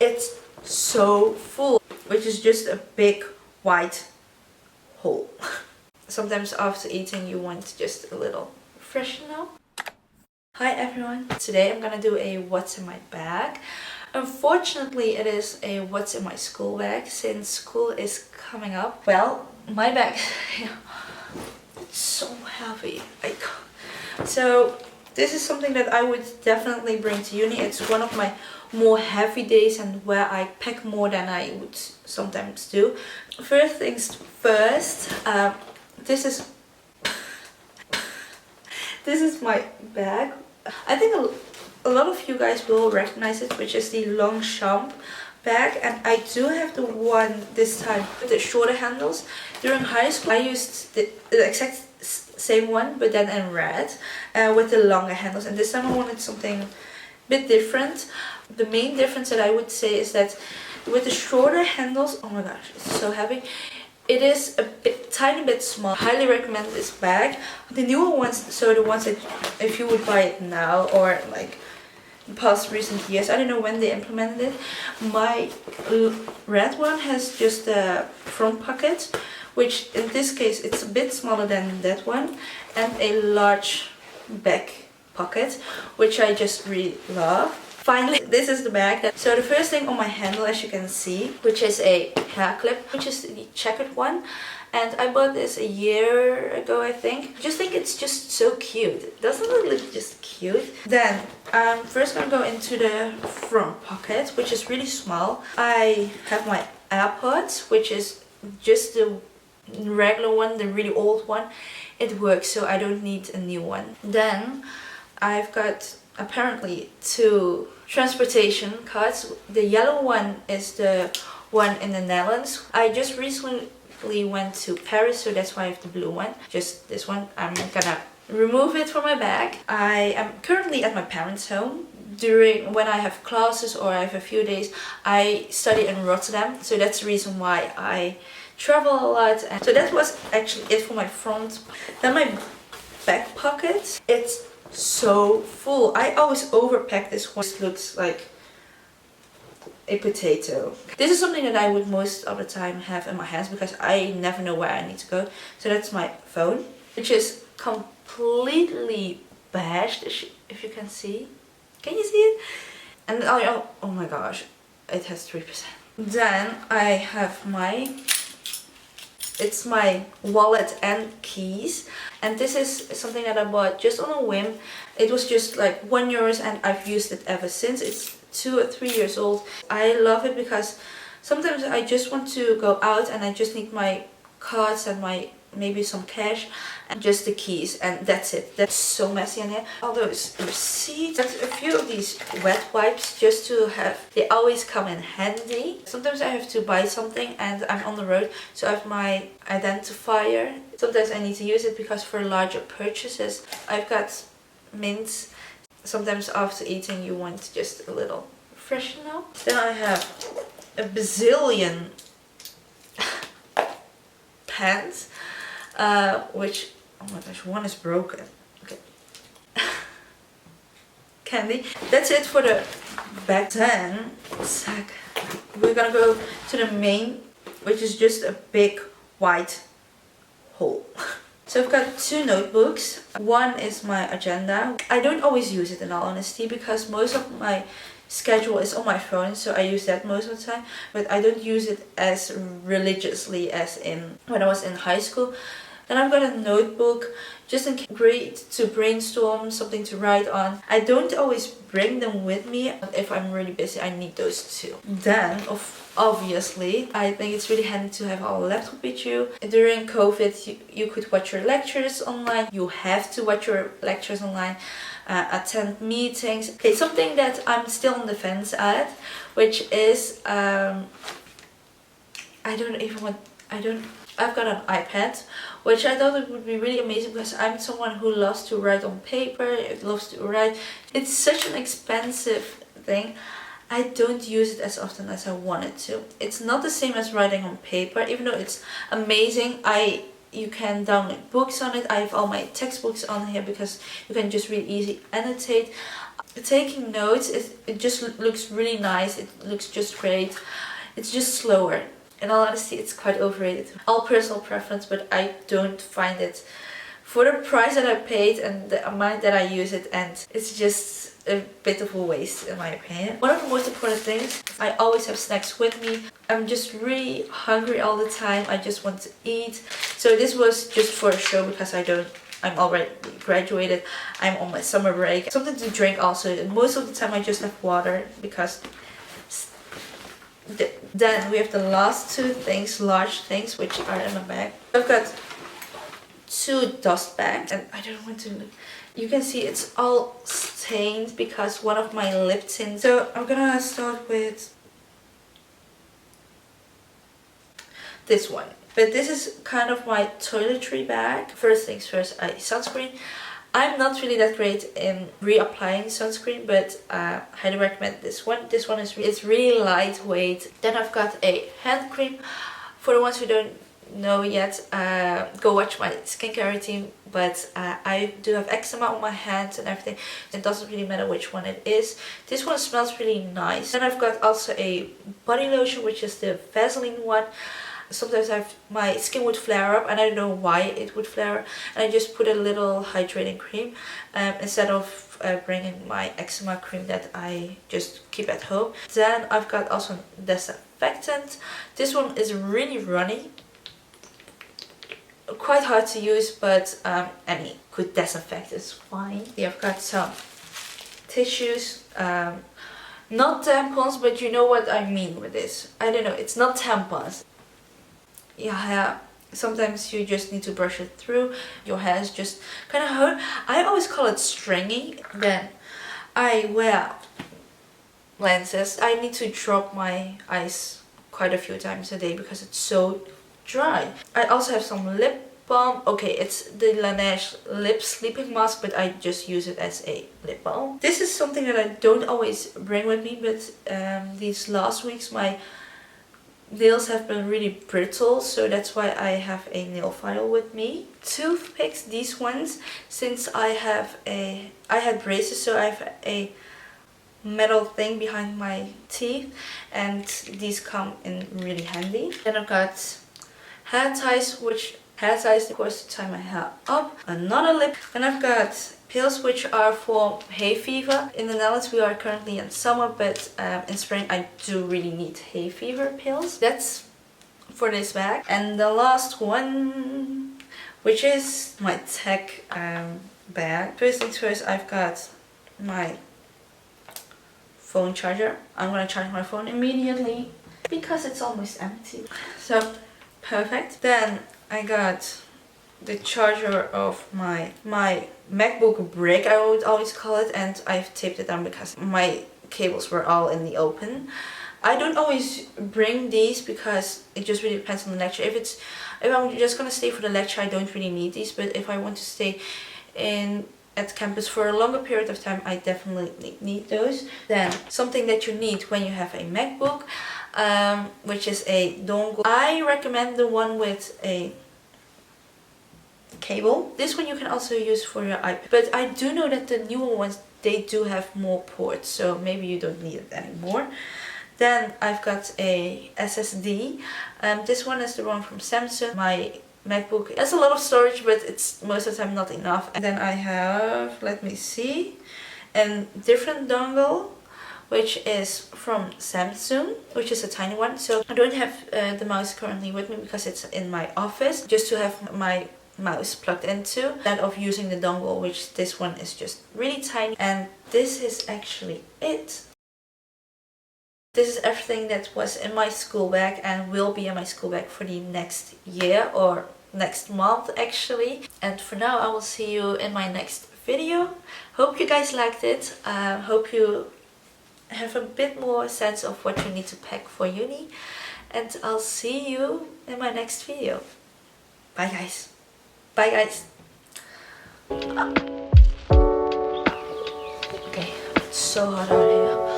It's so full, which is just a big white hole. Sometimes after eating you want just a little freshen up. Hi everyone, today I'm gonna do a what's in my bag. Unfortunately it is a what's in my school bag since school is coming up. Well, my bag it's so heavy. So this is something that I would definitely bring to uni. It's one of my more heavy days and where I pack more than I would sometimes do. First things first, this is my bag. I think a lot of you guys will recognize it, which is the Longchamp bag, and I do have the one this time with the shorter handles. During high school I used the exact same one but then in red with the longer handles, and this time I wanted something a bit different. The main difference that I would say is that with the shorter handles, oh my gosh, it's so heavy. It is a tiny bit small. I highly recommend this bag. The newer ones, so the ones that if you would buy it now or like in past recent years, I don't know when they implemented it. My red one has just a front pocket, which in this case it's a bit smaller than that one, and a large back pocket, which I just really love. Finally, this is the bag. So the first thing on my handle, as you can see, which is a hair clip, which is the checkered one. And I bought this a year ago, I think. I just think it's just so cute. Doesn't it look just cute? Then I'm first gonna go into the front pocket, which is really small. I have my AirPods, which is just the regular one, the really old one. It works, so I don't need a new one. Then I've got apparently two transportation cards. The yellow one is the one in the Netherlands. I just recently went to Paris, so that's why I have the blue one. Just this one. I'm gonna remove it from my bag. I am currently at my parents' home. When I have classes or I have a few days, I study in Rotterdam, so that's the reason why I travel a lot. And so that was actually it for my front. Then my back pocket. It's so full. I always overpack this one. This looks like a potato. This is something that I would most of the time have in my hands because I never know where I need to go. So that's my phone, which is completely bashed, if you can see. Can you see it? And oh my gosh, it has 3%. Then I have it's my wallet and keys, and this is something that I bought just on a whim. It was just like €1 and I've used it ever since. It's 2 or 3 years old. I love it because sometimes I just want to go out and I just need my cards and maybe some cash and just the keys, and that's it. That's so messy in here. All those receipts. There's a few of these wet wipes just to have. They always come in handy. Sometimes I have to buy something and I'm on the road, so I have my identifier. Sometimes I need to use it because for larger purchases. I've got mints. Sometimes after eating you want just a little freshen up. Then I have a bazillion pens. Which, oh my gosh, one is broken. Okay. Candy. That's it for the bag. Then, we're gonna go to the main, which is just a big white hole. So I've got two notebooks. One is my agenda. I don't always use it in all honesty because most of my schedule is on my phone, so I use that most of the time, but I don't use it as religiously as in when I was in high school. Then I've got a notebook, just in case, great to brainstorm, something to write on. I don't always bring them with me, but if I'm really busy I need those too. Then obviously I think it's really handy to have our laptop with you. During COVID you could watch your lectures online. You have to watch your lectures online. Attend meetings. Okay, something that I'm still on the fence at, which is I've got an iPad, which I thought it would be really amazing because I'm someone who loves to write on paper, loves to write. It's such an expensive thing. I don't use it as often as I wanted to. It's not the same as writing on paper, even though it's amazing. You can download books on it. I have all my textbooks on here because you can just really easy annotate. taking notes, it just looks really nice. It looks just great. It's just slower. In all honesty, it's quite overrated. All personal preference, but I don't find it for the price that I paid and the amount that I use it, and it's just a bit of a waste in my opinion. One of the most important things, I always have snacks with me. I'm just really hungry all the time. I just want to eat. So this was just for a show because I'm already graduated. I'm on my summer break. Something to drink also. And most of the time I just have water because then we have the last two things, large things, which are in my bag. I've got 2 dust bags, and I don't want to. You can see it's all stained because one of my lip tints. So I'm gonna start with this one. But this is kind of my toiletry bag. First things first, sunscreen. I'm not really that great in reapplying sunscreen, but I highly recommend this one. This one is it's really lightweight. Then I've got a hand cream. For the ones who don't know yet, go watch my skincare routine. But I do have eczema on my hands and everything. It doesn't really matter which one it is. This one smells really nice. Then I've got also a body lotion, which is the Vaseline one. Sometimes my skin would flare up and I don't know why it would flare up, and I just put a little hydrating cream instead of bringing my eczema cream that I just keep at home. Then I've got also disinfectant. This one is really runny, quite hard to use, but any good disinfectant is fine. Yeah, I've got some tissues, not tampons, but you know what I mean with this. I don't know, it's not tampons. Yeah, sometimes you just need to brush it through. Your hair is just kind of hurt. I always call it stringy. Then I wear lenses. I need to drop my eyes quite a few times a day because it's so dry. I also have some lip balm. Okay, it's the Laneige lip sleeping mask, but I just use it as a lip balm. This is something that I don't always bring with me, but these last weeks my nails have been really brittle, so that's why I have a nail file with me. Toothpicks, these ones, since I had braces, so I have a metal thing behind my teeth, and these come in really handy. Then I've got hair ties, of course, to tie my hair up. Another lip. And I've got pills which are for hay fever. In the Netherlands we are currently in summer, but in spring I do really need hay fever pills. That's for this bag. And the last one, which is my tech bag. First things first, I've got my phone charger. I'm gonna charge my phone immediately because it's almost empty. So perfect. Then I got the charger of my MacBook brick, I would always call it, and I've taped it down because my cables were all in the open. I don't always bring these because it just really depends on the lecture. If I'm just gonna stay for the lecture, I don't really need these, but if I want to stay at campus for a longer period of time, I definitely need those. Then something that you need when you have a MacBook, which is a dongle. I recommend the one with a cable. This one you can also use for your iPad, but I do know that the newer ones, they do have more ports, so maybe you don't need it anymore. Then I've got a SSD. This one is the one from Samsung. My MacBook has a lot of storage, but it's most of the time not enough. And then I have, let me see, a different dongle, which is from Samsung, which is a tiny one. So I don't have the mouse currently with me because it's in my office, just to have my mouse plugged into, instead of using the dongle, which this one is just really tiny. And this is actually it. This is everything that was in my school bag and will be in my school bag for the next year or next month actually. And for now I will see you in my next video. Hope you guys liked it. Hope you have a bit more sense of what you need to pack for uni, and I'll see you in my next video. Bye guys. Bye guys. Okay, it's so hot out here.